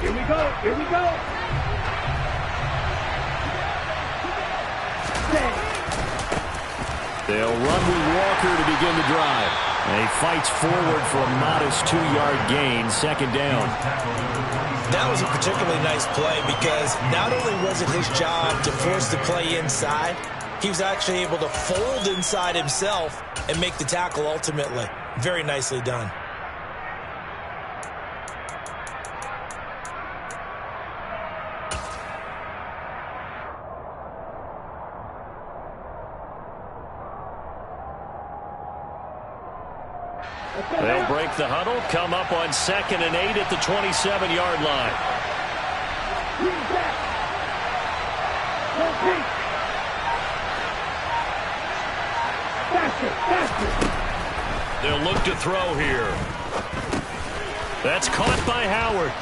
Here we go. Here we go. They'll run with Walker to begin the drive. And he fights forward for a modest 2-yard gain, second down. That was a particularly nice play because not only was it his job to force the play inside, he was actually able to fold inside himself and make the tackle ultimately. Very nicely done. They'll break the huddle, come up on 2nd and 8 at the 27-yard line. They'll look to throw here. That's caught by Howard.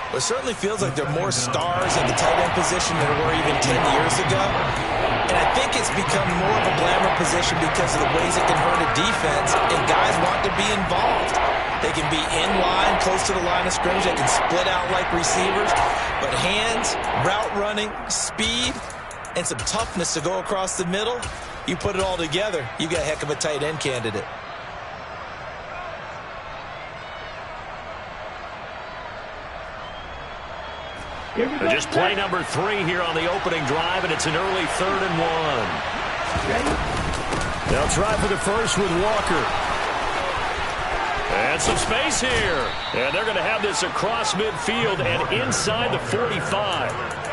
Well, it certainly feels like there are more stars at the tight end position than there were even 10 years ago. And I think it's become more of a glamour position because of the ways it can hurt a defense, and guys want to be involved. They can be in line, close to the line of scrimmage. They can split out like receivers. But hands, route running, speed, and some toughness to go across the middle, you put it all together, you got a heck of a tight end candidate. Just play number 3 here on the opening drive, and it's an early 3rd and 1. They'll try for the first with Walker. And some space here. And they're going to have this across midfield and inside the 45.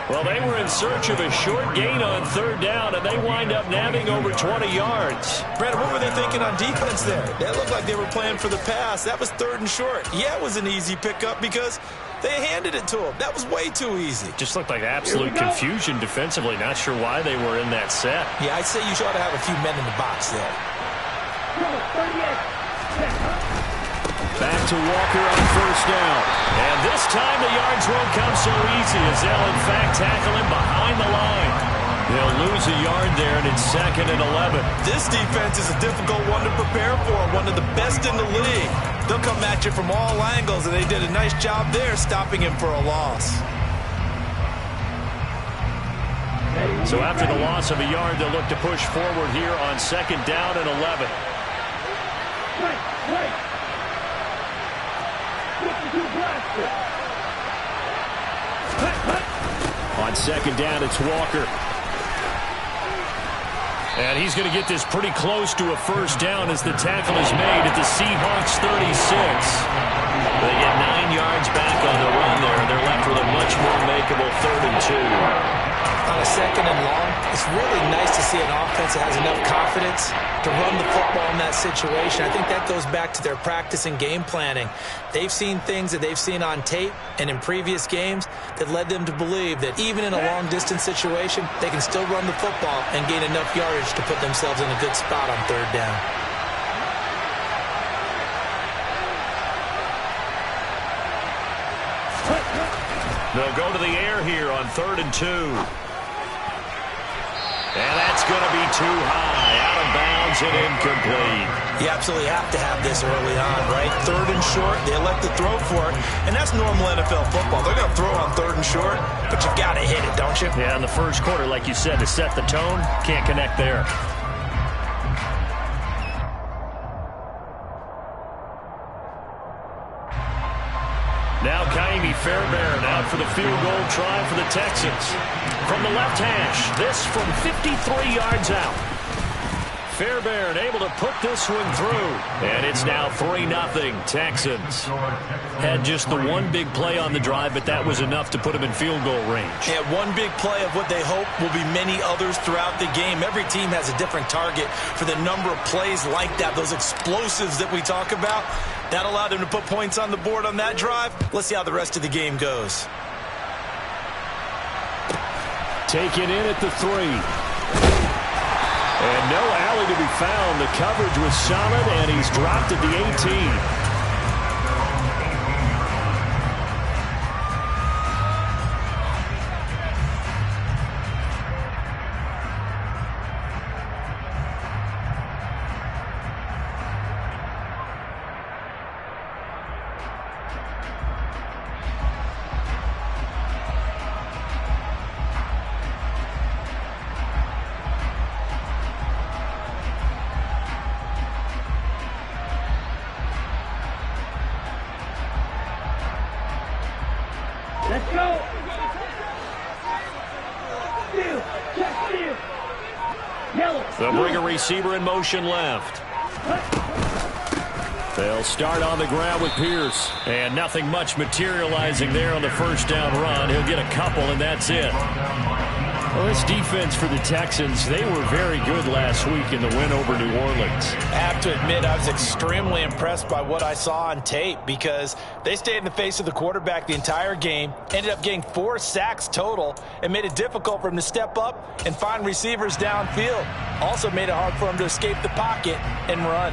Well, they were in search of a short gain on 3rd down, and they wind up nabbing over 20 yards. Brandon, what were they thinking on defense there? That looked like they were playing for the pass. That was 3rd and short. Yeah, it was an easy pickup because they handed it to him. That was way too easy. Just looked like absolute confusion defensively. Not sure why they were in that set. Yeah, I'd say you ought to have a few men in the box there. Back to Walker on 1st down. And this time the yards won't come so easy as they'll, in fact, tackle him behind the line. They'll lose a yard there, and it's 2nd and 11. This defense is a difficult one to prepare for, one of the best in the league. They'll come at you from all angles, and they did a nice job there stopping him for a loss. So after the loss of a yard, they'll look to push forward here on 2nd down and 11. On 2nd down, it's Walker. And he's going to get this pretty close to a 1st down as the tackle is made at the Seahawks 36. They get 9 yards back on the run there, and they're left with a much more makeable 3rd and 2. On a 2nd and long, it's really nice to see an offense that has enough confidence to run the football in that situation. I think that goes back to their practice and game planning. They've seen things that they've seen on tape and in previous games that led them to believe that even in a long-distance situation, they can still run the football and gain enough yardage to put themselves in a good spot on 3rd down. They'll go to the air here on 3rd and 2. And that's going to be too high. Out of bounds and incomplete. You absolutely have to have this early on, right? 3rd and short, they elect to throw for it. And that's normal NFL football. They're going to throw on 3rd and short, but you've got to hit it, don't you? Yeah, in the first quarter, like you said, to set the tone, can't connect there. Now Kaimi Fairbairn out for the field goal try for the Texans. From the left hash, this from 53 yards out. Fairbairn able to put this one through. And it's now 3-0 Texans. Had just the one big play on the drive, but that was enough to put them in field goal range. Yeah, one big play of what they hope will be many others throughout the game. Every team has a different target for the number of plays like that, those explosives that we talk about. That allowed them to put points on the board on that drive. Let's see how the rest of the game goes. Taken in at the 3. And no alley to be found. The coverage was solid, and he's dropped at the 18. Let's go. Steal. Check steal. Yellow. They'll bring a receiver in motion left. They'll start on the ground with Pierce. And nothing much materializing there on the first down run. He'll get a couple, and that's it. Well, this defense for the Texans, they were very good last week in the win over New Orleans. I have to admit, I was extremely impressed by what I saw on tape because they stayed in the face of the quarterback the entire game, ended up getting 4 sacks total, and made it difficult for him to step up and find receivers downfield. Also made it hard for him to escape the pocket and run.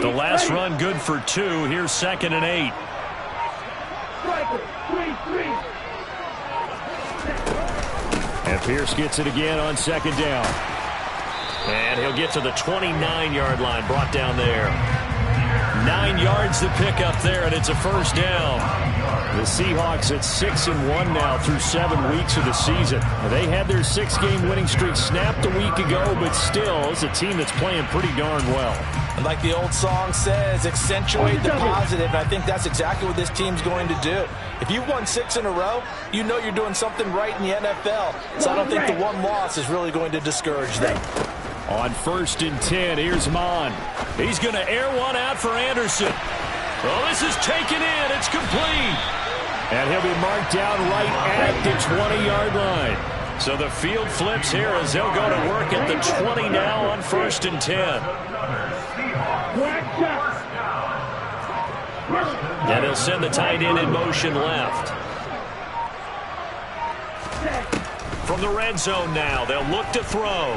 The last run good for 2. Here's 2nd and 8. And Pierce gets it again on 2nd down. And he'll get to the 29-yard line, brought down there. 9 yards to pick up there, and it's a first down. The Seahawks at 6-1 now through 7 weeks of the season. They had their 6-game winning streak snapped a week ago, but still, it's a team that's playing pretty darn well. And like the old song says, accentuate the positive. And I think that's exactly what this team's going to do. If you've won 6 in a row, you know you're doing something right in the NFL. So I don't think the one loss is really going to discourage them. On 1st and 10, here's Mon. He's going to air one out for Anderson. Well, this is taken in. It's complete. And he'll be marked down right at the 20-yard line. So the field flips here as they'll go to work at the 20 now on 1st and 10. And he'll send the tight end in motion left. From the red zone now, they'll look to throw.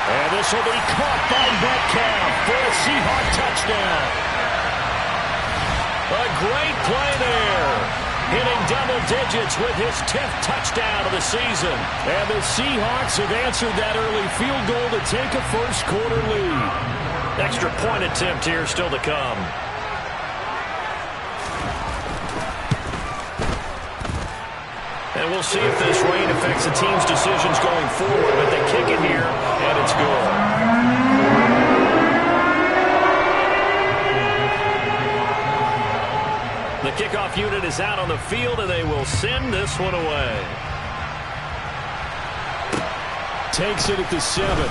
And this will be caught by Metcalf for a Seahawk touchdown. A great play there. Hitting double digits with his 10th touchdown of the season. And the Seahawks have answered that early field goal to take a first-quarter lead. Extra point attempt here still to come. And we'll see if this rain affects the team's decisions going forward, but they kick it here, and it's good. The kickoff unit is out on the field, and they will send this one away. Takes it at the 7.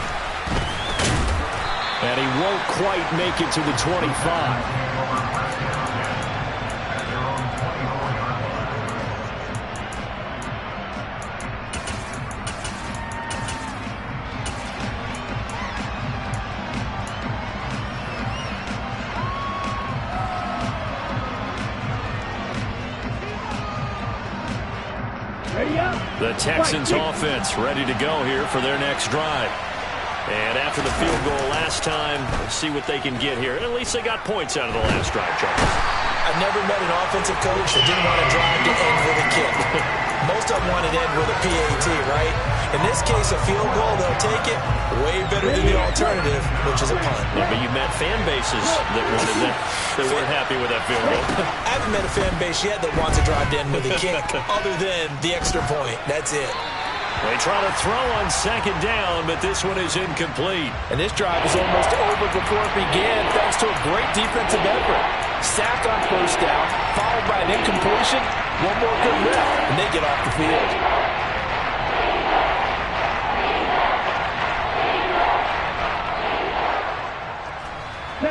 And he won't quite make it to the 25. The Texans offense ready to go here for their next drive. And after the field goal last time, let's see what they can get here. At least they got points out of the last drive, Charles. I've never met an offensive coach that didn't want to drive to end with a kick. Most of them want to end with a PAT, right? In this case, a field goal, they'll take it. Way better than the alternative, which is a punt. Yeah, but you've met fan bases that wanted that, that weren't happy with that field goal. I haven't met a fan base yet that wants to drive to end with a kick, other than the extra point. That's it. They try to throw on 2nd down, but this one is incomplete. And this drive is almost over before it began, thanks to a great defensive effort. Sack on 1st down, followed by an incompletion. One more good rep, and they get off the field.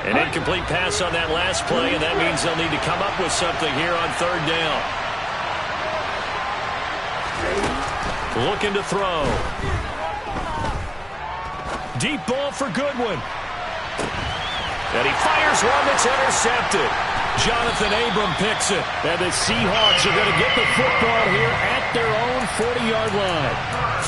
An incomplete pass on that last play, and that means they'll need to come up with something here on 3rd down. Looking to throw. Deep ball for Goodwin. And he fires one that's intercepted. Jonathan Abram picks it. And the Seahawks are going to get the football here at their own 40-yard line.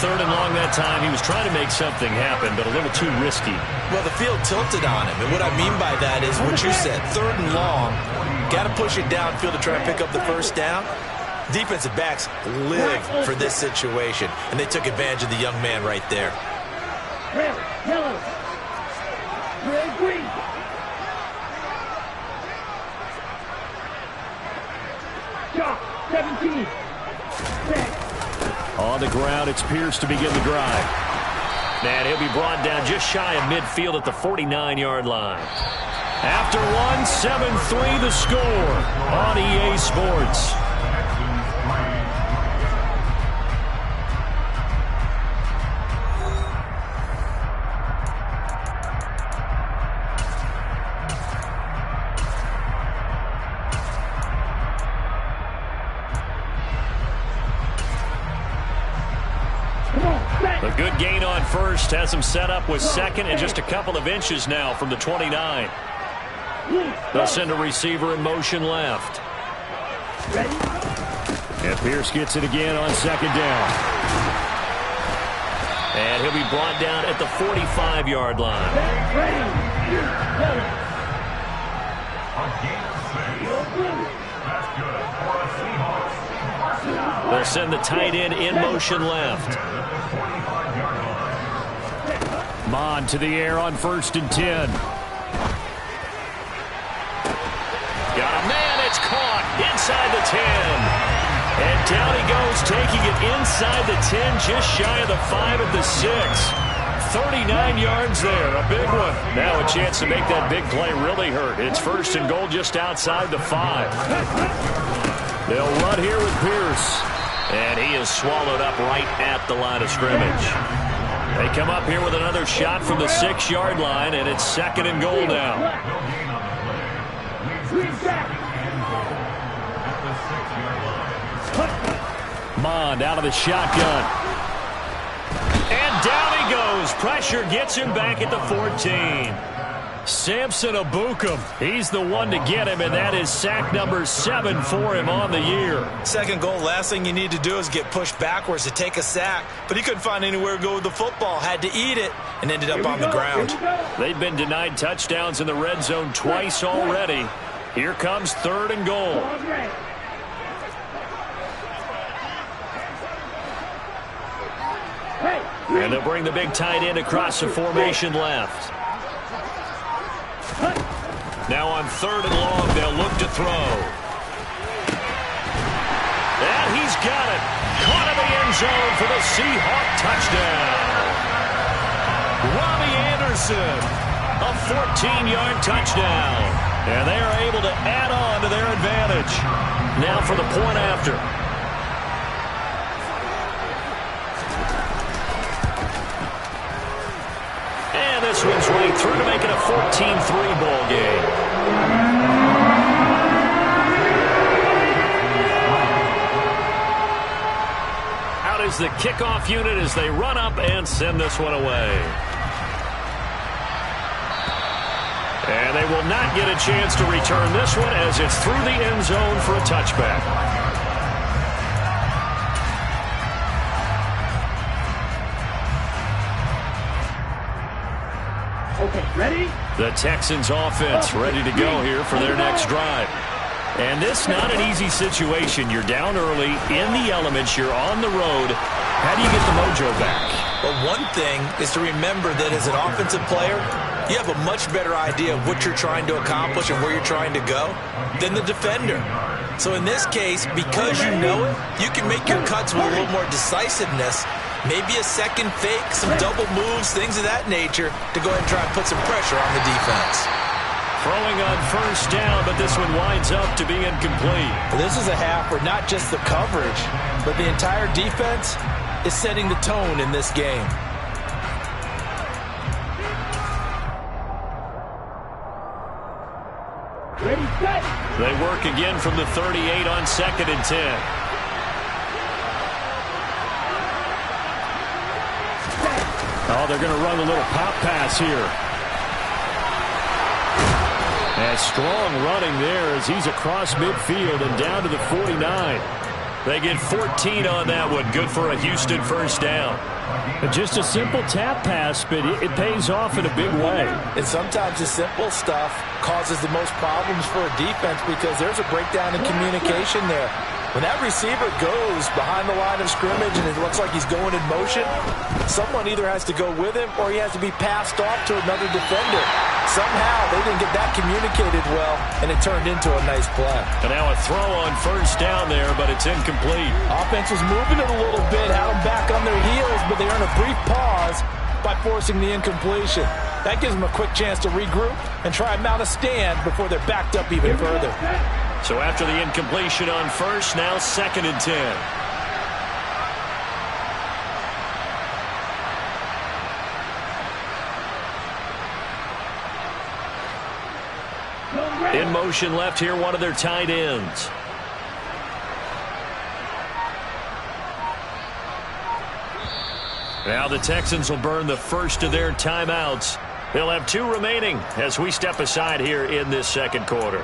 3rd and long that time. He was trying to make something happen, but a little too risky. Well, the field tilted on him. And what I mean by that is what you said. 3rd and long. Got to push it downfield to try and pick up the 1st down. Defensive backs live for this situation, and they took advantage of the young man right there. Red, yellow, red, green. Chop, 17. 10. On the ground, it's Pierce to begin the drive. And he'll be brought down just shy of midfield at the 49-yard line. After one, 7-3 the score on EA Sports. A good gain on first has him set up with second and just a couple of inches now from the 29. They'll send a receiver in motion left. And Pierce gets it again on second down. And he'll be brought down at the 45-yard line. They'll send the tight end in motion left. Mon to the air on 1st and 10. Got a man, it's caught inside the 10. And down he goes, taking it inside the 10, just shy of the 5 at the 6. 39 yards there, a big one. Now a chance to make that big play really hurt. It's 1st and goal just outside the 5. They'll run here with Pierce. And he is swallowed up right at the line of scrimmage. They come up here with another shot from the 6-yard line, and it's 2nd and goal now. Mond out of the shotgun. And down he goes. Pressure gets him back at the 14. Samson Abukum, he's the one to get him, and that is sack number 7 for him on the year. Second goal, last thing you need to do is get pushed backwards to take a sack. But he couldn't find anywhere to go with the football, had to eat it, and ended up on the ground. They've been denied touchdowns in the red zone twice already. Here comes 3rd and goal. And they'll bring the big tight end across the formation left. Now on 3rd and long, they'll look to throw. And he's got it. Caught in the end zone for the Seahawk touchdown. Robbie Anderson, a 14-yard touchdown. And they are able to add on to their advantage. Now for the point after. And this one's right through to make it a 14-3 ball game. Out is the kickoff unit as they run up and send this one away. And they will not get a chance to return this one as it's through the end zone for a touchback. Okay, ready? The Texans offense ready to go here for their next drive. And this not an easy situation. You're down early, in the elements, you're on the road. How do you get the mojo back? Well, one thing is to remember that as an offensive player, you have a much better idea of what you're trying to accomplish and where you're trying to go than the defender. So in this case, because you know it, you can make your cuts with a little more decisiveness. Maybe a second fake, some double moves, things of that nature to go ahead and try and put some pressure on the defense. Throwing on 1st down, but this one winds up to be incomplete. This is a half where not just the coverage, but the entire defense is setting the tone in this game. Ready, set. They work again from the 38 on 2nd and 10. Oh, they're going to run a little pop pass here. And strong running there as he's across midfield and down to the 49. They get 14 on that one. Good for a Houston 1st down. Just a simple tap pass, but it pays off in a big way. And sometimes the simple stuff causes the most problems for a defense because there's a breakdown in communication there. When that receiver goes behind the line of scrimmage and it looks like he's going in motion, someone either has to go with him or he has to be passed off to another defender. Somehow they didn't get that communicated well, and it turned into a nice play. And now a throw on first down there, but it's incomplete. Offense was moving it a little bit, had them back on their heels, but they earned a brief pause by forcing the incompletion. That gives them a quick chance to regroup and try and mount a stand before they're backed up even further. So after the incompletion on first, now 2nd and 10. In motion left here, one of their tight ends. Now the Texans will burn the first of their timeouts. They'll have 2 remaining as we step aside here in this second quarter.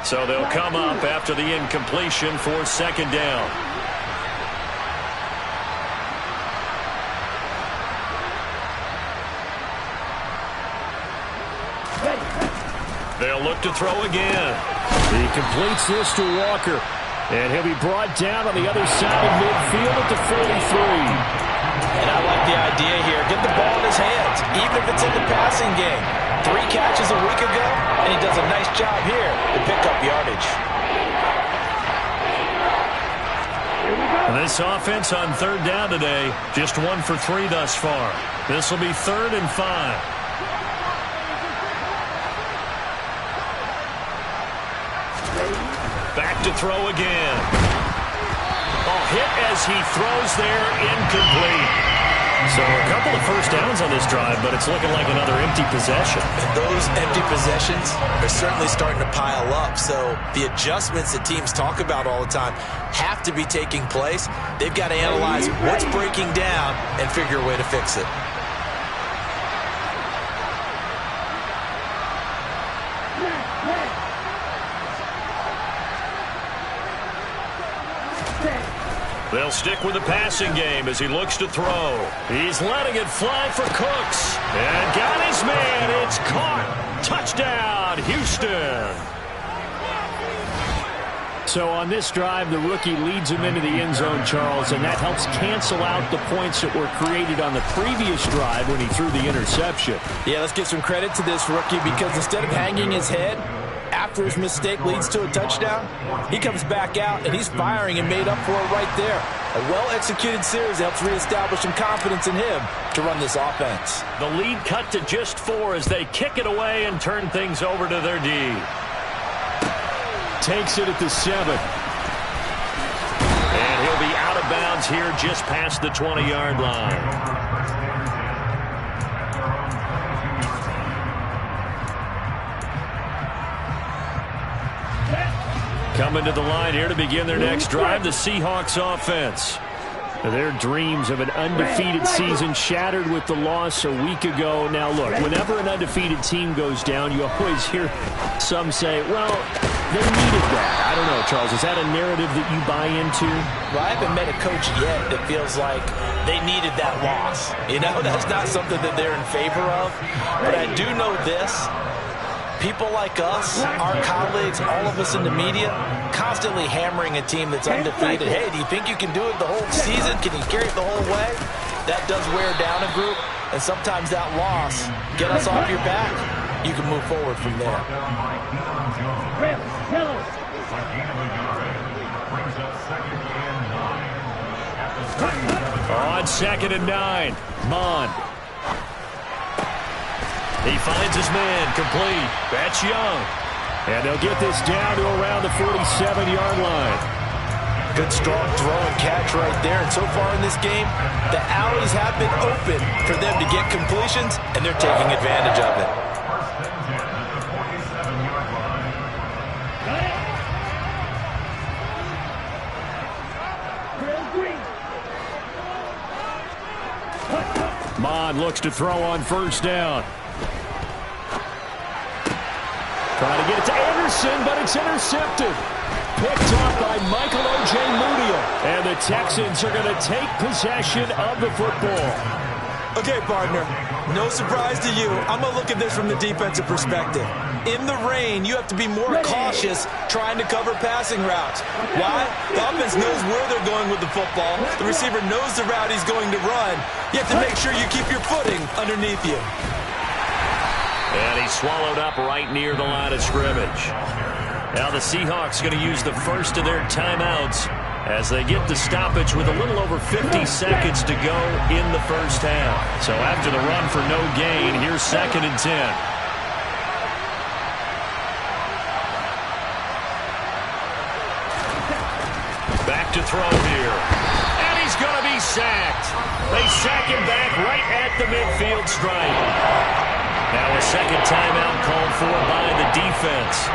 So they'll come up after the incompletion for 2nd down. They'll look to throw again. He completes this to Walker. And he'll be brought down on the other side of midfield at the 43. And I like the idea here. Get the ball in his hands, even if it's in the passing game. 3 catches a week ago, and he does a nice job here to pick up yardage. This offense on 3rd down today, just 1 for 3 thus far. This will be 3rd and 5. Back to throw again. Hit as he throws there, incomplete. So a couple of first downs on this drive, but it's looking like another empty possession. And those empty possessions are certainly starting to pile up. So the adjustments that teams talk about all the time have to be taking place. They've got to analyze what's breaking down and figure a way to fix it. They'll stick with the passing game as he looks to throw. He's letting it fly for Cooks. And got his man. It's caught. Touchdown, Houston. So on this drive, the rookie leads him into the end zone, Charles, and that helps cancel out the points that were created on the previous drive when he threw the interception. Yeah, let's give some credit to this rookie because instead of hanging his head after his mistake leads to a touchdown, he comes back out and he's firing and made up for it right there. A well-executed series helps reestablish some confidence in him to run this offense. The lead cut to just 4 as they kick it away and turn things over to their D. Takes it at the 7. And he'll be out of bounds here just past the 20-yard line. Coming to the line here to begin their next drive, the Seahawks offense. Their dreams of an undefeated season shattered with the loss a week ago. Now, look, whenever an undefeated team goes down, you always hear some say, well, they needed that. I don't know, Charles. Is that a narrative that you buy into? Well, I haven't met a coach yet that feels like they needed that loss. You know, that's not something that they're in favor of. But I do know this. People like us, our colleagues, all of us in the media, constantly hammering a team that's undefeated. Hey, do you think you can do it the whole season? Can you carry it the whole way? That does wear down a group, and sometimes that loss, get us off your back, you can move forward from there. On 2nd and 9, Mond. He finds his man, complete. That's Young. And they'll get this down to around the 47-yard line. Good strong throw and catch right there. And so far in this game, the alleys have been open for them to get completions, and they're taking advantage of it. Mond looks to throw on first down. Trying to get it to Anderson, but it's intercepted. picked off by Michael Ojemudia. And the Texans are going to take possession of the football. Okay, partner, no surprise to you. I'm going to look at this from the defensive perspective. In the rain, you have to be more cautious trying to cover passing routes. Why? The offense knows where they're going with the football. The receiver knows the route he's going to run. You have to make sure you keep your footing underneath you. And he's swallowed up right near the line of scrimmage. Now the Seahawks going to use the first of their timeouts as they get the stoppage with a little over 50 seconds to go in the first half. So after the run for no gain, here's 2nd and 10. Back to throw here. And he's going to be sacked. They sack him back right at the midfield stripe. Now a second timeout called for by the defense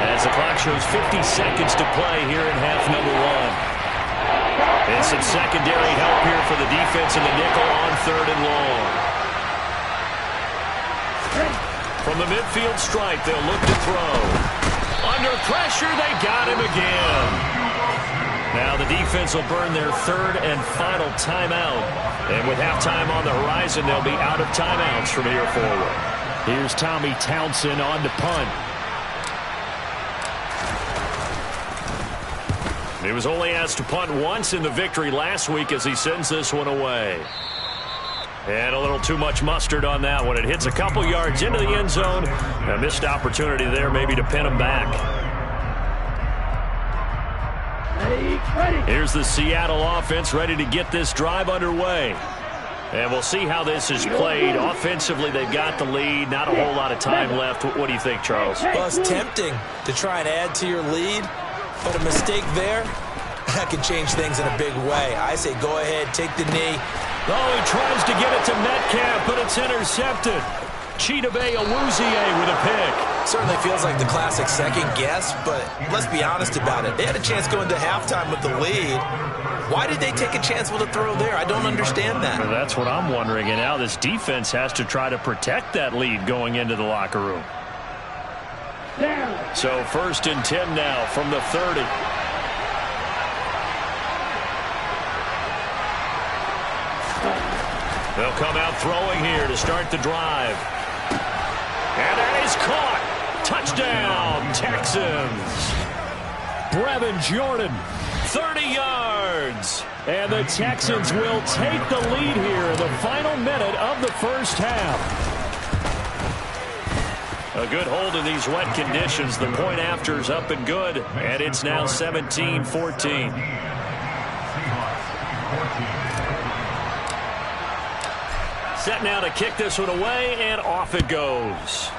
as the clock shows 50 seconds to play here in half number 1. And some secondary help here for the defense in the nickel on 3rd and long. From the midfield stripe, they'll look to throw. Under pressure, they got him again. Now the defense will burn their 3rd and final timeout. And with halftime on the horizon, they'll be out of timeouts from here forward. Here's Tommy Townsend on to punt. He was only asked to punt once in the victory last week as he sends this one away. And a little too much mustard on that one. It hits a couple yards into the end zone. A missed opportunity there maybe to pin him back. Here's the Seattle offense ready to get this drive underway. And we'll see how this is played. Offensively, they've got the lead. Not a whole lot of time left. What do you think, Charles? Well, it's tempting to try and add to your lead. But a mistake there, that can change things in a big way. I say go ahead, take the knee. Oh, he tries to get it to Metcalf, but it's intercepted. Chidobe Awuzie with a pick. Certainly feels like the classic second guess, but let's be honest about it. They had a chance going to halftime with the lead. Why did they take a chance with a throw there? I don't understand that. Well, that's what I'm wondering. And now this defense has to try to protect that lead going into the locker room. So 1st and 10 now from the 30. They'll come out throwing here to start the drive. And that is caught. Touchdown, Texans. Brevin Jordan, 30 yards. And the Texans will take the lead here in the final minute of the first half. A good hold in these wet conditions. The point after's up and good. And it's now 17-14. Set now to kick this one away, and off it goes.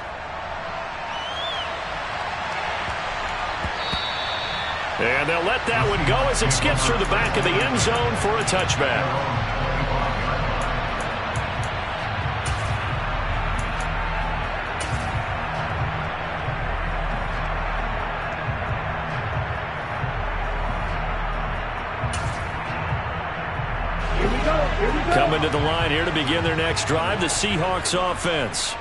And they'll let that one go as it skips through the back of the end zone for a touchback. Coming to the line here to begin their next drive, the Seahawks offense.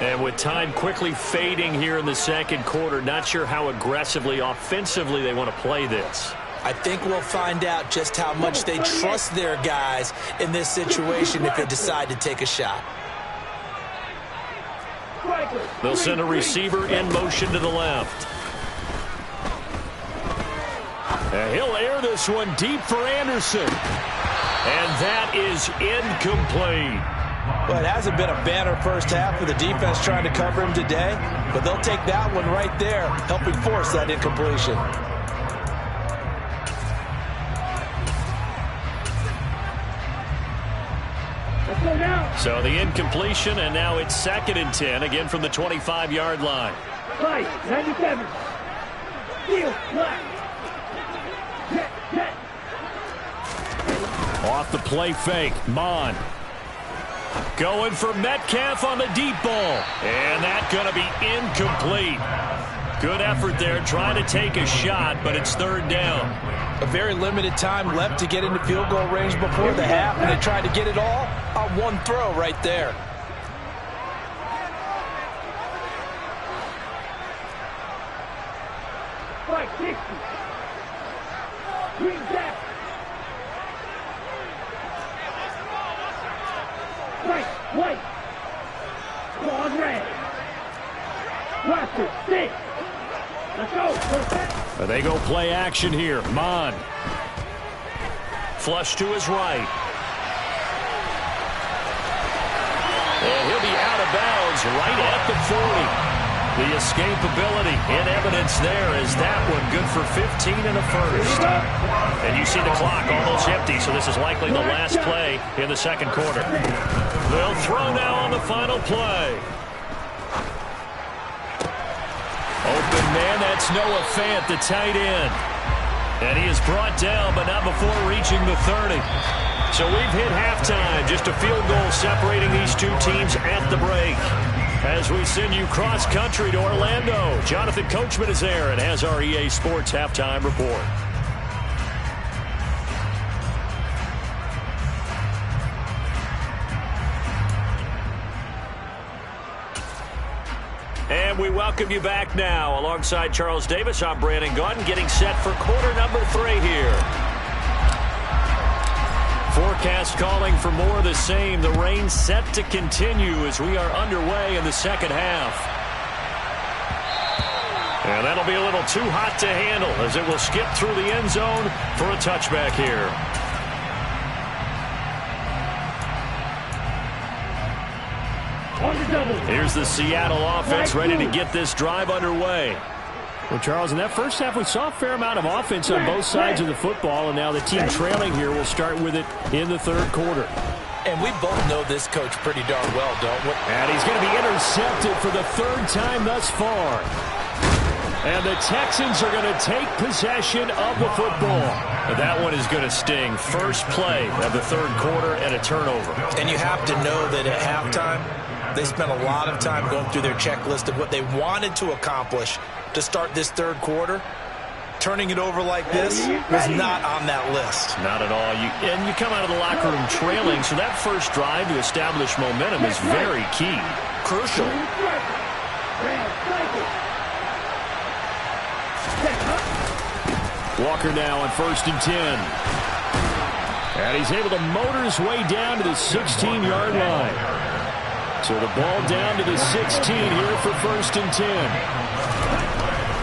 And with time quickly fading here in the second quarter, not sure how aggressively, offensively they want to play this. I think we'll find out just how much they trust their guys in this situation if they decide to take a shot. They'll send a receiver in motion to the left. And he'll air this one deep for Anderson. And that is incomplete. Well, it hasn't been a banner first half for the defense trying to cover him today, but they'll take that one right there, helping force that incompletion. So the incompletion, and now it's 2nd and 10, again from the 25-yard line. 97. Field left. Off the play fake, Mon. Going for Metcalf on the deep ball. And that's going to be incomplete. Good effort there, trying to take a shot, but it's 3rd down. A very limited time left to get into field goal range before the half, and they tried to get it all on one throw right there. Green back. White. Claws red. Blaster, stick. Let's go. They go play action here. Mon. Flush to his right. And he'll be out of bounds right at the 40. The escapability in evidence there is that one good for 15 and a first. And you see the clock almost empty, so this is likely the last play in the second quarter. They'll throw now on the final play. Open man, that's Noah Fant, the tight end. And he is brought down, but not before reaching the 30. So we've hit halftime, just a field goal separating these two teams at the break. As we send you cross-country to Orlando, Jonathan Coachman is there and has our EA Sports halftime report. And we welcome you back now. Alongside Charles Davis, I'm Brandon Gunn, getting set for quarter number 3 here. Forecast calling for more of the same. The rain set to continue as we are underway in the second half. And that'll be a little too hot to handle as it will skip through the end zone for a touchback here. Here's the Seattle offense ready to get this drive underway. Well, Charles, in that first half, we saw a fair amount of offense on both sides of the football, and now the team trailing here will start with it in the third quarter. And we both know this coach pretty darn well, don't we? And he's going to be intercepted for the third time thus far. And the Texans are going to take possession of the football. That one is going to sting. First play of the third quarter and a turnover. And you have to know that at halftime, they spent a lot of time going through their checklist of what they wanted to accomplish to start this third quarter. Turning it over like this was not on that list. Not at all. And you come out of the locker room trailing, so that first drive to establish momentum is very key. Crucial. Walker now on 1st and 10. And he's able to motor his way down to the 16-yard line. So the ball down to the 16 here for 1st and 10.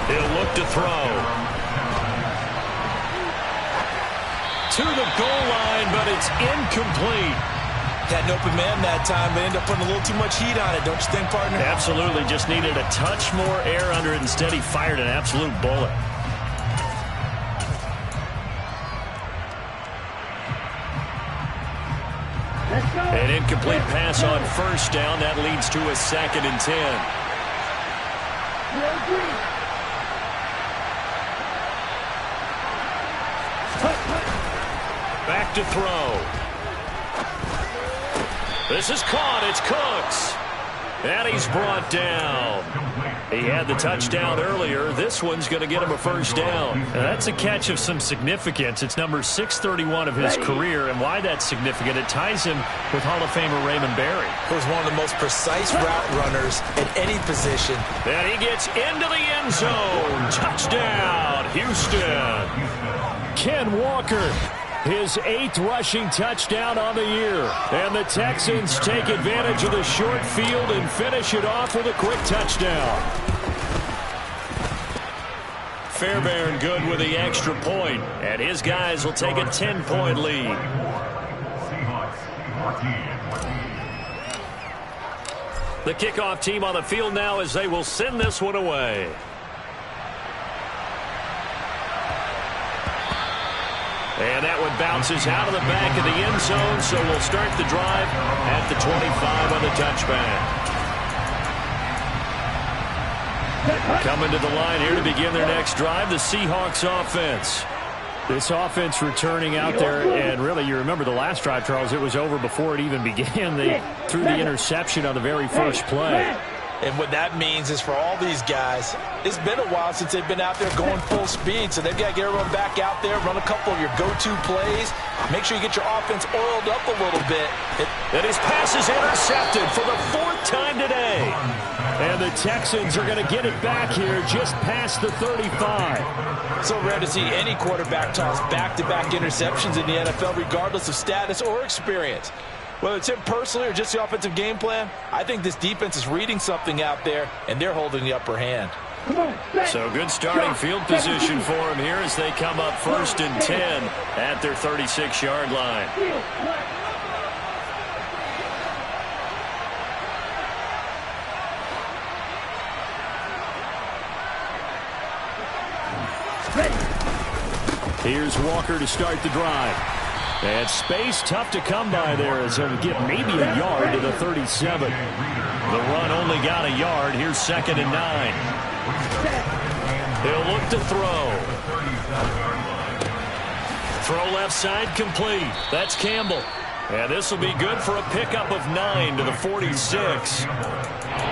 He'll look to throw. To the goal line, but it's incomplete. Had an open man that time, but ended up putting a little too much heat on it, don't you think, partner? Absolutely. Just needed a touch more air under it. Instead, he fired an absolute bullet. An incomplete pass on first down. That leads to a 2nd and 10. Back to throw. This is caught. It's Cooks. And he's brought down. He had the touchdown earlier. This one's going to get him a first down. Now, that's a catch of some significance. It's number 631 of his career. And why that's significant, it ties him with Hall of Famer Raymond Berry. Who's one of the most precise route runners in any position. And he gets into the end zone. Touchdown, Houston. Ken Walker, his 8th rushing touchdown on the year. And the Texans take advantage of the short field and finish it off with a quick touchdown. Fairbairn good with the extra point, and his guys will take a 10-point lead. The kickoff team on the field now as they will send this one away. And that one bounces out of the back of the end zone, so we'll start the drive at the 25 on the touchback. Coming to the line here to begin their next drive, the Seahawks offense. This offense returning out there, and really, you remember the last drive, Charles, it was over before it even began. They threw the interception on the very first play. And what that means is for all these guys, it's been a while since they've been out there going full speed, so they've got to get everyone back out there, run a couple of your go-to plays, make sure you get your offense oiled up a little bit. And his pass is intercepted for the 4th time today. And the Texans are going to get it back here just past the 35. So rare to see any quarterback toss back-to-back interceptions in the NFL, regardless of status or experience. Whether it's him personally or just the offensive game plan, I think this defense is reading something out there, and they're holding the upper hand. So good starting field position for him here as they come up 1st and 10 at their 36-yard line. Here's Walker to start the drive. And space tough to come by there as he'll get maybe a yard to the 37. The run only got a yard. Here's 2nd and 9. He'll look to throw. Throw left side complete. That's Campbell. And this will be good for a pickup of 9 to the 46.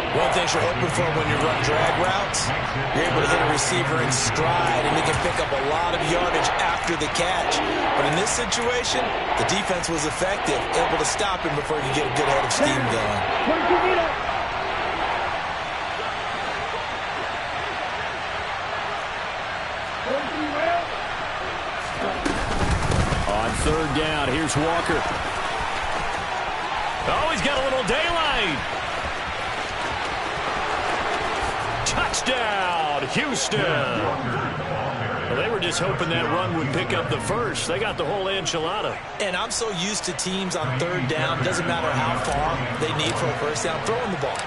One thing you're hoping for when you run drag routes, you're able to hit a receiver in stride, and they can pick up a lot of yardage after the catch. But in this situation, the defense was effective, able to stop him before he could get a good head of steam going. On 3rd down, here's Walker. Oh, he's got a little daylight. Touchdown, Houston. Well, they were just hoping that run would pick up the 1st. They got the whole enchilada. And I'm so used to teams on 3rd down, doesn't matter how far they need for a 1st down, throwing the ball.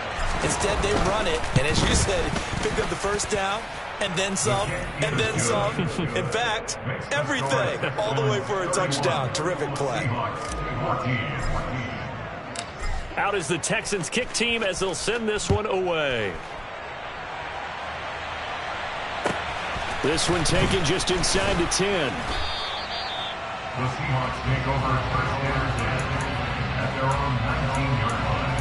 Instead, they run it, and as you said, pick up the 1st down, and then some, and then some. In fact, everything, all the way for a touchdown. Terrific play. Out is the Texans kick team as they'll send this one away. This one taken just inside the 10. The Seahawks take over 1st and 10 at their own 19-yard line.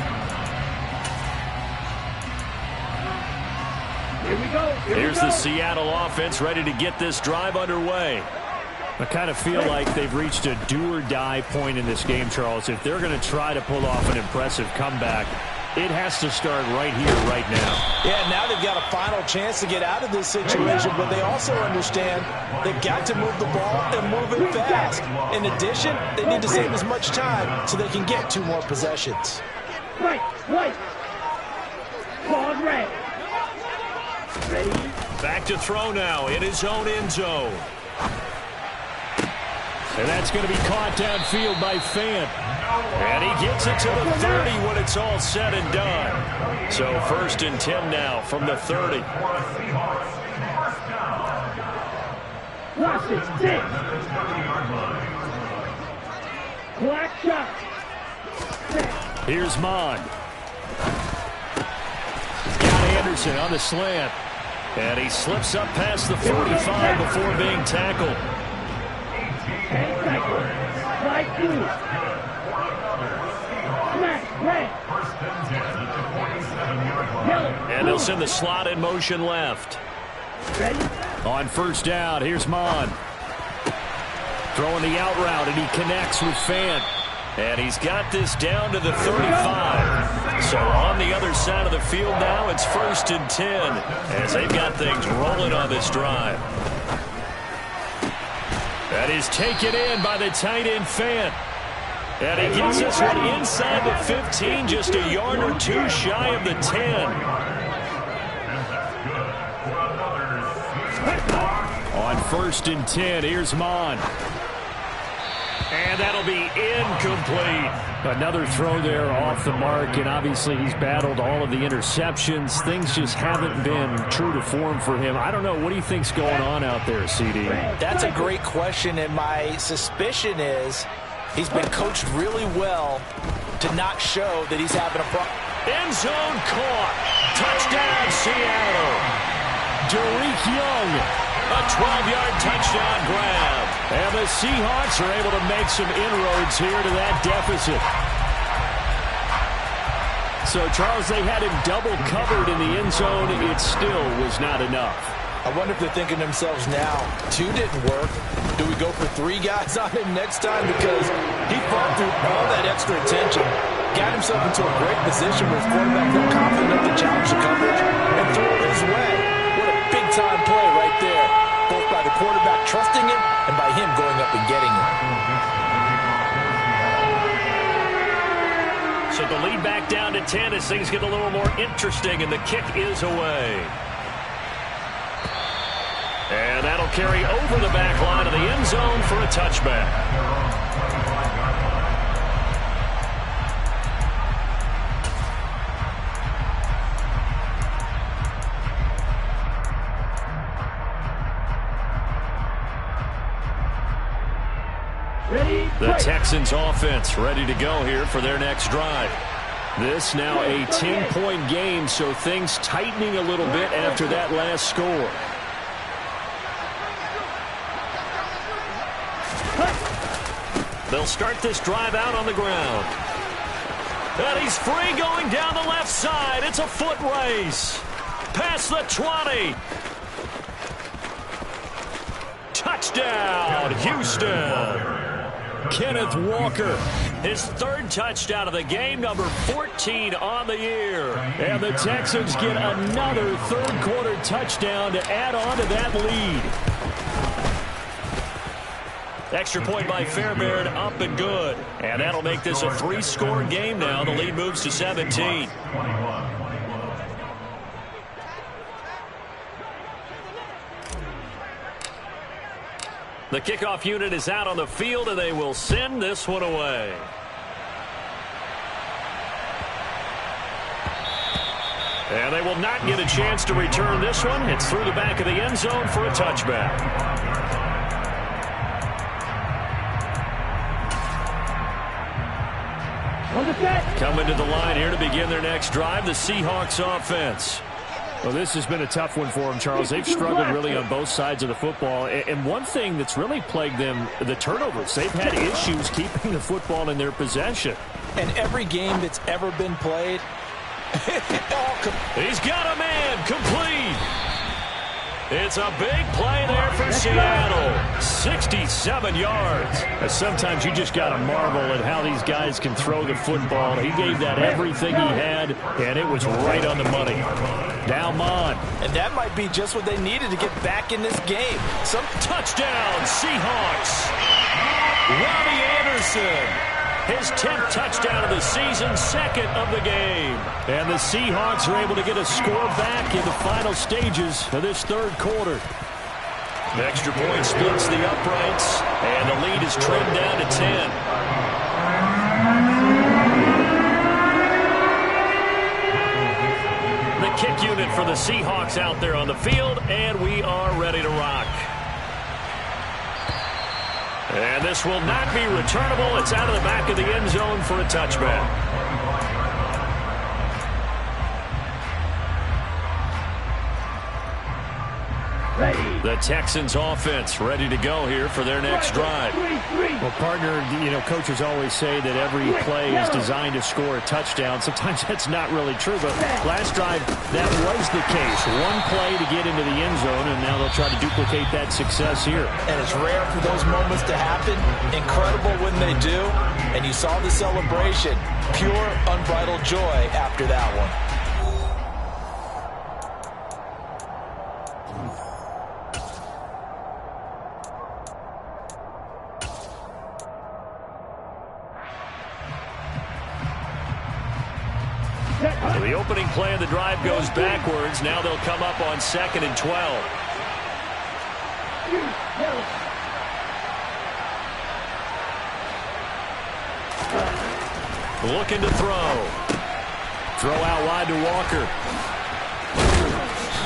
Here we go. Here's the Seattle offense ready to get this drive underway. I kind of feel like they've reached a do-or-die point in this game, Charles. If they're going to try to pull off an impressive comeback, it has to start right here, right now. Yeah, now they've got a final chance to get out of this situation, but they also understand they've got to move the ball and move it fast. In addition, they need to save as much time so they can get 2 more possessions. Right. Claws red. Ready? Back to throw now in his own end zone. And that's going to be caught downfield by Fant. And he gets it to the 30 when it's all said and done. So 1st and 10 now from the 30. Watch it. 6. Black shot. 6. Here's Mon. Got Anderson on the slant. And he slips up past the 45 before being tackled. 10 seconds. Slide through. Smash. Red. And they'll send the slot in motion left. Ready? On 1st down, here's Mon. Throwing the out route, and he connects with Fant. And he's got this down to the 35. So on the other side of the field now, it's 1st and 10 as they've got things rolling on this drive. That is taken in by the tight end Fant. And he gets this one inside the 15, just a yard or 2 shy of the 10. On 1st and 10, here's Mon. And that'll be incomplete. Another throw there off the mark, and obviously he's battled all of the interceptions. Things just haven't been true to form for him. I don't know. What do you think's going on out there, CD? That's a great question, and my suspicion is he's been coached really well to not show that he's having a problem. End zone caught. Touchdown, Seattle. Derek Young. A 12-yard touchdown grab. And the Seahawks are able to make some inroads here to that deficit. So, Charles, they had him double covered in the end zone. It still was not enough. I wonder if they're thinking to themselves now, 2 didn't work. Do we go for 3 guys on him next time? Because he fought through all that extra attention, got himself into a great position where his quarterback felt confident enough to challenge the coverage and throw it his way. What a big-time play right there, both by the quarterback trusting him and by him going up and getting it. So the lead back down to 10 as things get a little more interesting, and the kick is away. And that'll carry over the back line of the end zone for a touchback. The Texans offense ready to go here for their next drive. This now a 10-point game, so things tightening a little bit after that last score. They'll start this drive out on the ground. And he's free going down the left side. It's a foot race. Past the 20. Touchdown, Houston. Kenneth Walker, his 3rd touchdown of the game, number 14 on the year. And the Texans get another 3rd quarter touchdown to add on to that lead. Extra point by Fairbairn, up and good. And that'll make this a 3-score game now. The lead moves to 17. The kickoff unit is out on the field, and they will send this one away. And they will not get a chance to return this one. It's through the back of the end zone for a touchback. Coming to the line here to begin their next drive, the Seahawks offense. Well, this has been a tough one for them, Charles. They've struggled really on both sides of the football. And one thing that's really plagued them, the turnovers. They've had issues keeping the football in their possession. And every game that's ever been played, he's got a man, complete. It's a big play there for Seattle. 67 yards. Sometimes you just got to marvel at how these guys can throw the football. He gave that everything he had, and it was right on the money. Now Mon. And that might be just what they needed to get back in this game. Some touchdown, Seahawks. Robbie Anderson. His 10th touchdown of the season, 2nd of the game. And the Seahawks are able to get a score back in the final stages of this 3rd quarter. The extra point splits the uprights, and the lead is trimmed down to 10. The kick unit for the Seahawks out there on the field, and we are ready to rock. And this will not be returnable. It's out of the back of the end zone for a touchback. The Texans offense ready to go here for their next drive. Well, partner, coaches always say that every play is designed to score a touchdown. Sometimes that's not really true, but last drive, that was the case. One play to get into the end zone, and now they'll try to duplicate that success here. And it's rare for those moments to happen. Incredible when they do. And you saw the celebration. Pure, unbridled joy after that one. The opening play of the drive goes backwards. Now they'll come up on 2nd and 12. Looking to throw. Throw out wide to Walker.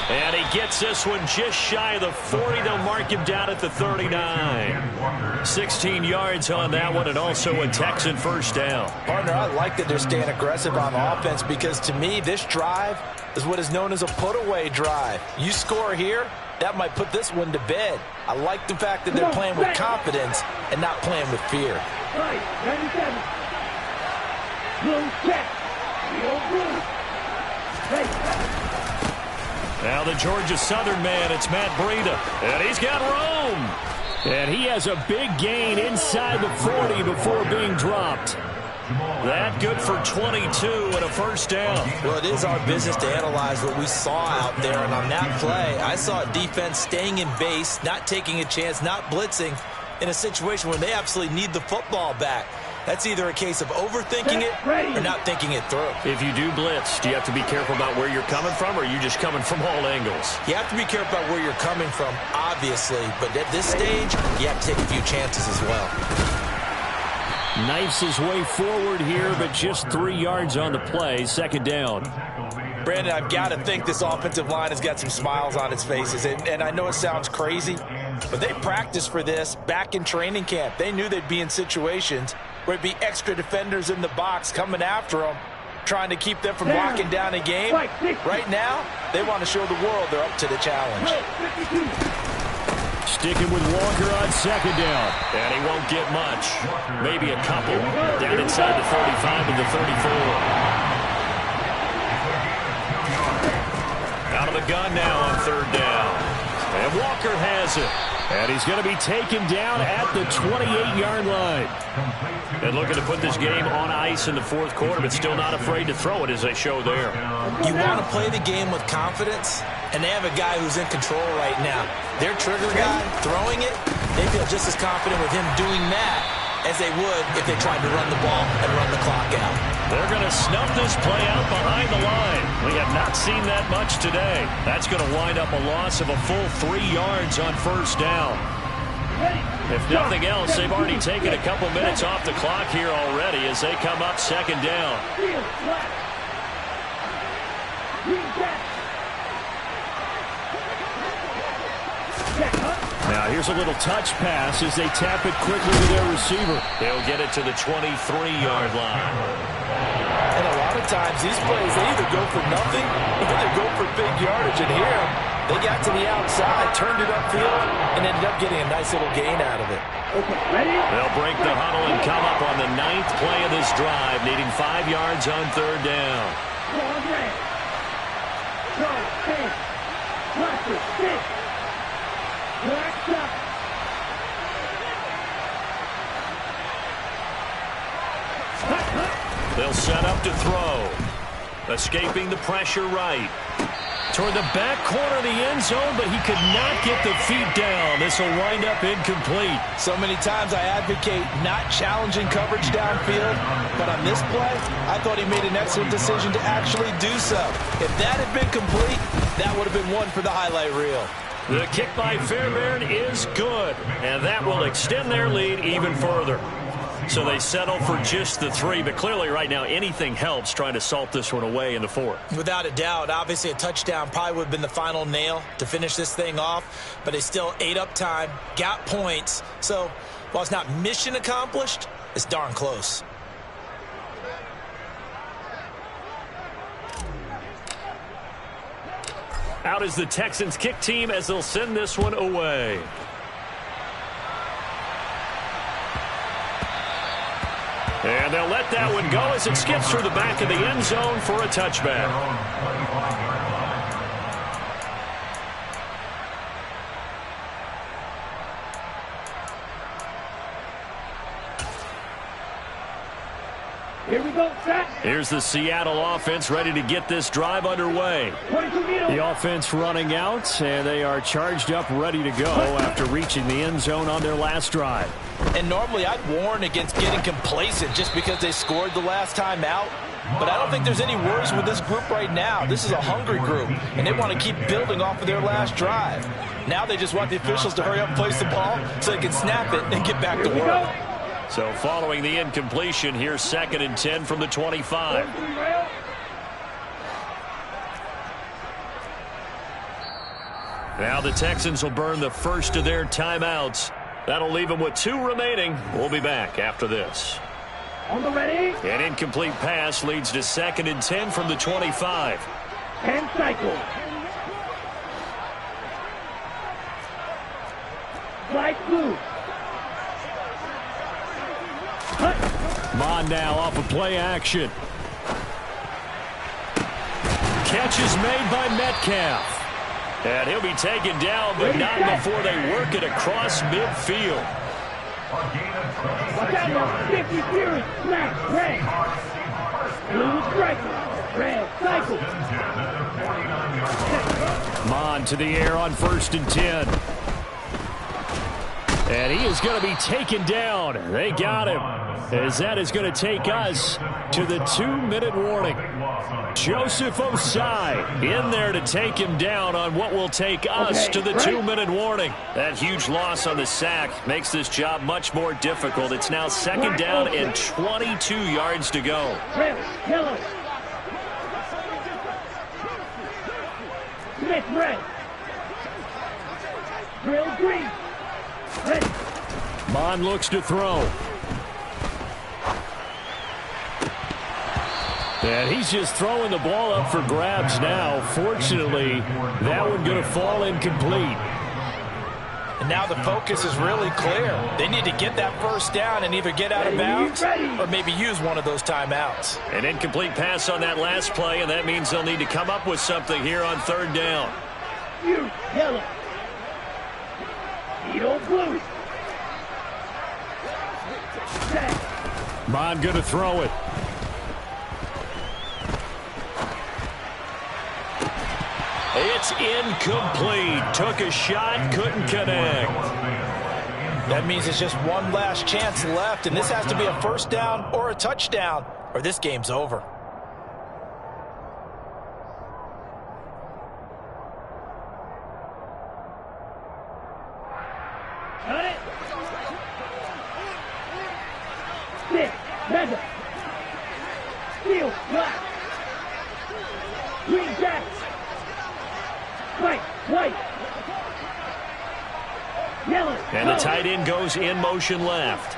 And he gets this one just shy of the 40. They'll mark him down at the 39. 16 yards on that one, and also a Texan first down. Partner, I like that they're staying aggressive on offense because to me, this drive is what is known as a put-away drive. You score here, that might put this one to bed. I like the fact that they're playing with confidence and not playing with fear. Right, 97. Blue check. Now the Georgia Southern man, it's Matt Breida. And he's got room. And he has a big gain inside the 40 before being dropped. That good for 22 and a first down. Well, it is our business to analyze what we saw out there, and on that play, I saw a defense staying in base, not taking a chance, not blitzing in a situation where they absolutely need the football back. That's either a case of overthinking it or not thinking it through. If you do blitz, do you have to be careful about where you're coming from, or are you just coming from all angles? You have to be careful about where you're coming from, obviously, but at this stage, you have to take a few chances as well. Knifes his way forward here, but just 3 yards on the play. Second down. Brandon, I've got to think this offensive line has got some smiles on its faces. And I know it sounds crazy, but they practiced for this back in training camp. They knew they'd be in situations where it'd be extra defenders in the box coming after them, trying to keep them from locking down a game. Right now, they want to show the world they're up to the challenge. Sticking with Walker on second down. And he won't get much. Maybe a couple. Down inside the 35 and the 34. Out of the gun now on third down. And Walker has it. And he's going to be taken down at the 28-yard line. And looking to put this game on ice in the fourth quarter, but still not afraid to throw it as they show there. You want to play the game with confidence, and they have a guy who's in control right now. Their trigger guy throwing it, they feel just as confident with him doing that as they would if they tried to run the ball and run the clock out. They're going to snuff this play out behind the line. We have not seen that much today. That's going to wind up a loss of a full 3 yards on first down. If nothing else, they've already taken a couple minutes off the clock here already as they come up second down. Now here's a little touch pass as they tap it quickly to their receiver. They'll get it to the 23-yard line. And a lot of times these plays, they either go for nothing or they go for big yardage. And here, they got to the outside, turned it upfield, and ended up getting a nice little gain out of it. They'll break the huddle and come up on the 9th play of this drive, needing 5 yards on third down. They'll set up to throw. Escaping the pressure right. Toward the back corner of the end zone, but he could not get the feet down. This will wind up incomplete. So many times I advocate not challenging coverage downfield, but on this play, I thought he made an excellent decision to actually do so. If that had been complete, that would have been one for the highlight reel. The kick by Fairbairn is good, and that will extend their lead even further. So they settle for just the 3, but clearly right now anything helps trying to salt this one away in the 4th. Without a doubt, obviously a touchdown probably would have been the final nail to finish this thing off, but they still ate up time, got points. So while it's not mission accomplished, it's darn close. Out is the Texans kick team as they'll send this one away. And they'll let that one go as it skips through the back of the end zone for a touchback. Here we go, set. Here's the Seattle offense ready to get this drive underway. The offense running out, and they are charged up, ready to go after reaching the end zone on their last drive. And normally I'd warn against getting complacent just because they scored the last time out. But I don't think there's any worries with this group right now. This is a hungry group, and they want to keep building off of their last drive. Now they just want the officials to hurry up and place the ball so they can snap it and get back to work. So following the incompletion, here's 2nd and 10 from the 25. Now the Texans will burn the first of their timeouts. That'll leave them with 2 remaining. We'll be back after this. On the ready. An incomplete pass leads to 2nd and 10 from the 25. 10 cycles. Flag blue. Mon now off of play action. catch is made by Metcalf. And he'll be taken down, but not before they work it across midfield. Watch out now. 50 Fury. Snap. Red. Blue striker. Red. Cycle. Mon to the air on 1st and 10. And he is going to be taken down. They got him. As that is going to take us to the 2-minute warning. Joseph Osai in there to take him down on what will take us to the 2-minute warning. That huge loss on the sack makes this job much more difficult. It's now 2nd down and 22 yards to go. Red. Yellow. Smith. Red. Drill green. Red. Mon looks to throw. And he's just throwing the ball up for grabs now. Fortunately, that one going to fall incomplete. And now the focus is really clear. They need to get that 1st down and either get out of bounds or maybe use one of those timeouts. An incomplete pass on that last play, and that means they'll need to come up with something here on 3rd down. You. Yellow. Edo blue. Set. Mon going to throw it. It's incomplete. Took a shot, couldn't connect. That means it's just one last chance left, and this has to be a 1st down or a touchdown, or this game's over. Got it. Stick. Red. Steel. Black. Green jack. White. White. Yellow. And the tight end goes in motion left.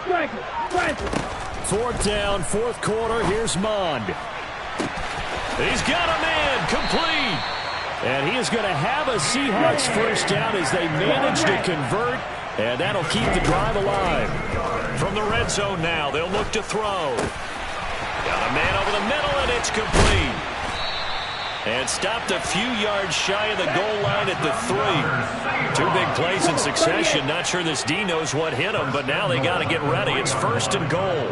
Striker. Striker. 4th down, 4th quarter. Here's Mond. He's got a man complete. And he is going to have a Seahawks 1st down as they manage to convert. And that'll keep the drive alive. From the red zone now, they'll look to throw. Got a man over the middle, and it's complete. And stopped a few yards shy of the goal line at the 3. 2 big plays in succession. Not sure this D knows what hit him, but now they got to get ready. It's 1st and goal.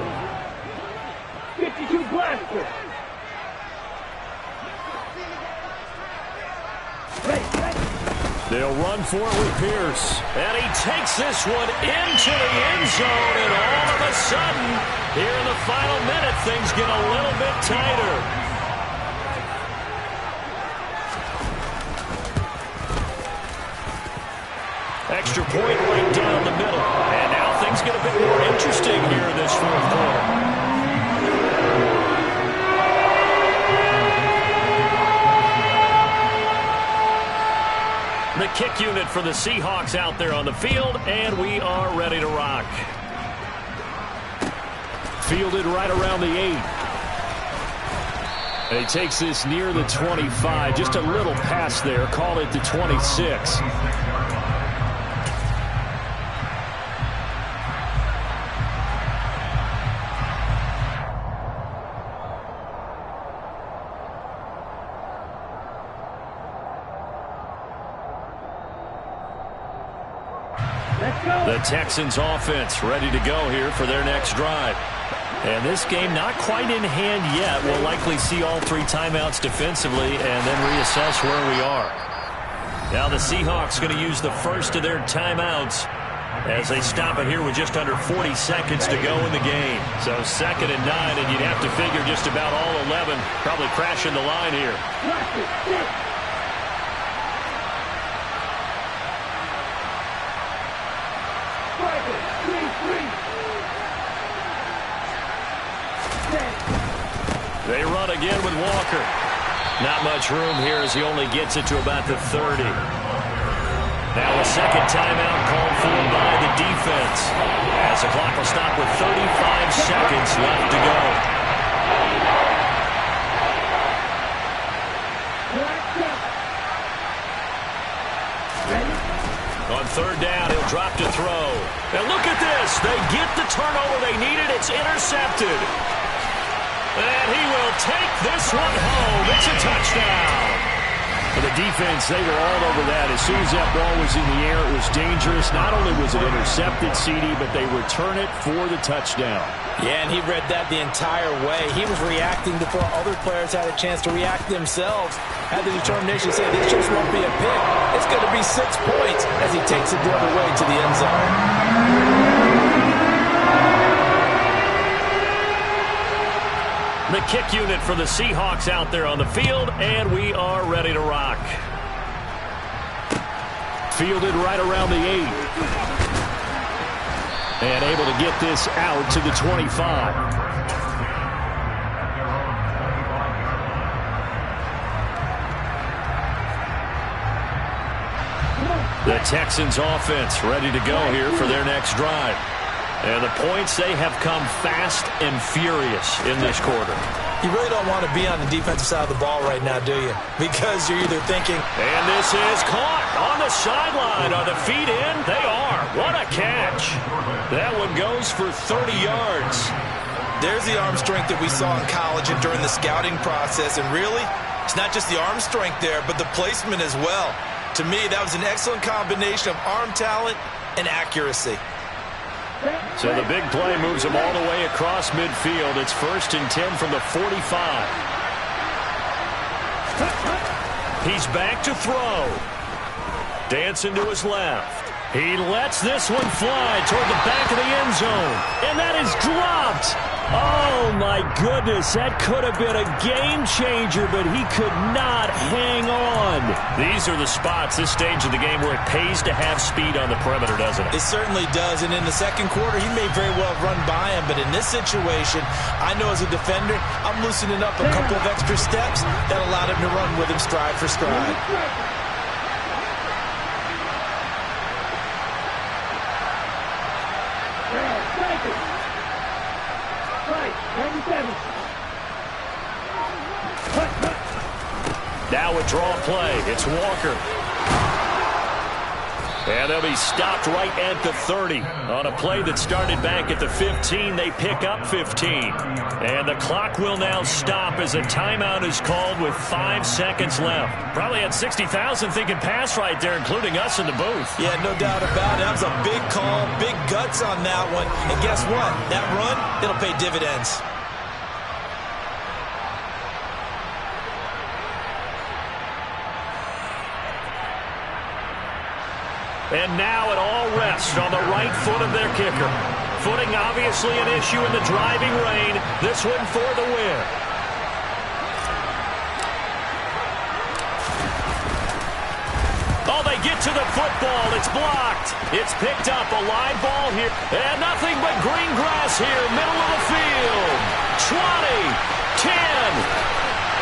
52 blaster. They'll run for it with Pierce. And he takes this one into the end zone, and all of a sudden, here in the final minute, things get a little bit tighter. Extra point right down the middle. And now things get a bit more interesting here in this 4th quarter. The kick unit for the Seahawks out there on the field, and we are ready to rock. Fielded right around the 8. And he takes this near the 25. Just a little pass there. Call it the 26. The Texans offense ready to go here for their next drive. And this game not quite in hand yet. We'll likely see all 3 timeouts defensively and then reassess where we are. Now the Seahawks going to use the first of their timeouts as they stop it here with just under 40 seconds to go in the game. So 2nd and 9, and you'd have to figure just about all 11 probably crashing the line here. They run again with Walker. Not much room here as he only gets it to about the 30. Now a second timeout called for by the defense, as the clock will stop with 35 seconds left to go. On 3rd down, he'll drop to throw. And look at this. They get the turnover they needed. It's intercepted. And he will take this one home. It's a touchdown. For the defense, they were all over that. As soon as that ball was in the air, it was dangerous. Not only was it intercepted, CD, but they return it for the touchdown. Yeah, and he read that the entire way. He was reacting before other players had a chance to react themselves. Had the determination to say, this just won't be a pick. It's going to be 6 points as he takes it the other way to the end zone. The kick unit for the Seahawks out there on the field, and we are ready to rock. Fielded right around the 8. And able to get this out to the 25. The Texans offense ready to go here for their next drive. And the points, they have come fast and furious in this quarter. You really don't want to be on the defensive side of the ball right now, do you? Because you're either thinking... And this is caught on the sideline. Are the feet in? They are. What a catch. That one goes for 30 yards. There's the arm strength that we saw in college and during the scouting process. And really, it's not just the arm strength there, but the placement as well. To me, that was an excellent combination of arm talent and accuracy. So the big play moves him all the way across midfield. It's 1st and 10 from the 45. He's back to throw. Dancing to his left. He lets this one fly toward the back of the end zone. And that is dropped. Oh, my goodness. That could have been a game changer, but he could not hang on. These are the spots, this stage of the game, where it pays to have speed on the perimeter, doesn't it? It certainly does. And in the second quarter, he may very well run by him. But in this situation, I know as a defender, I'm loosening up a couple of extra steps that allowed him to run with him stride for stride. Now a draw play. It's Walker. And they'll be stopped right at the 30. On a play that started back at the 15, they pick up 15. And the clock will now stop as a timeout is called with 5 seconds left. Probably had 60,000 thinking pass right there, including us in the booth. Yeah, no doubt about it. That was a big call, big guts on that one. And guess what? That run, it'll pay dividends. And now it all rests on the right foot of their kicker. Footing obviously an issue in the driving rain. This one for the win. Oh, they get to the football. It's blocked. It's picked up. A live ball here. And nothing but green grass here. Middle of the field. 20, 10.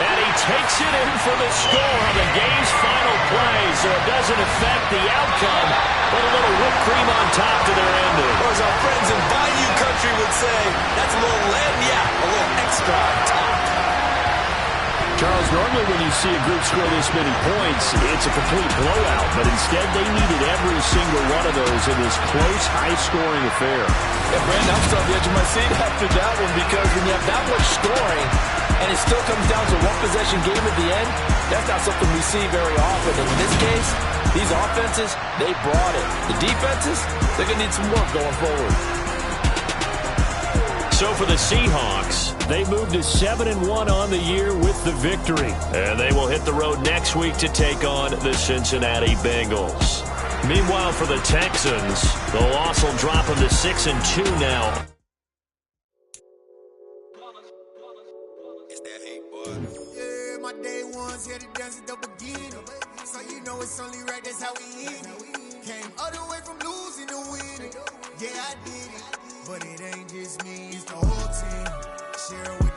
And he takes it in for the score on the game's final play, so it doesn't affect the outcome, but a little whipped cream on top to their ending. Or as our friends in Bayou Country would say, that's a little lagniappe, a little extra on top. Charles, normally when you see a group score this many points, it's a complete blowout, but instead they needed every single one of those in this close, high-scoring affair. Yeah, Brandon, I'm still on the edge of my seat after that one, because when you have that much scoring, and it still comes down to one possession game at the end, that's not something we see very often. And in this case, these offenses, they brought it. The defenses, they're going to need some work going forward. So for the Seahawks, they moved to 7-1 on the year with the victory. And they will hit the road next week to take on the Cincinnati Bengals. Meanwhile, for the Texans, the loss will drop them to 6-2 now. Yeah, my day ones here to dance at the beginning. So you know it's only right, that's how we end it. Came all the way from losing to winning. Yeah, I did it. But it ain't just me, it's the whole team. Share with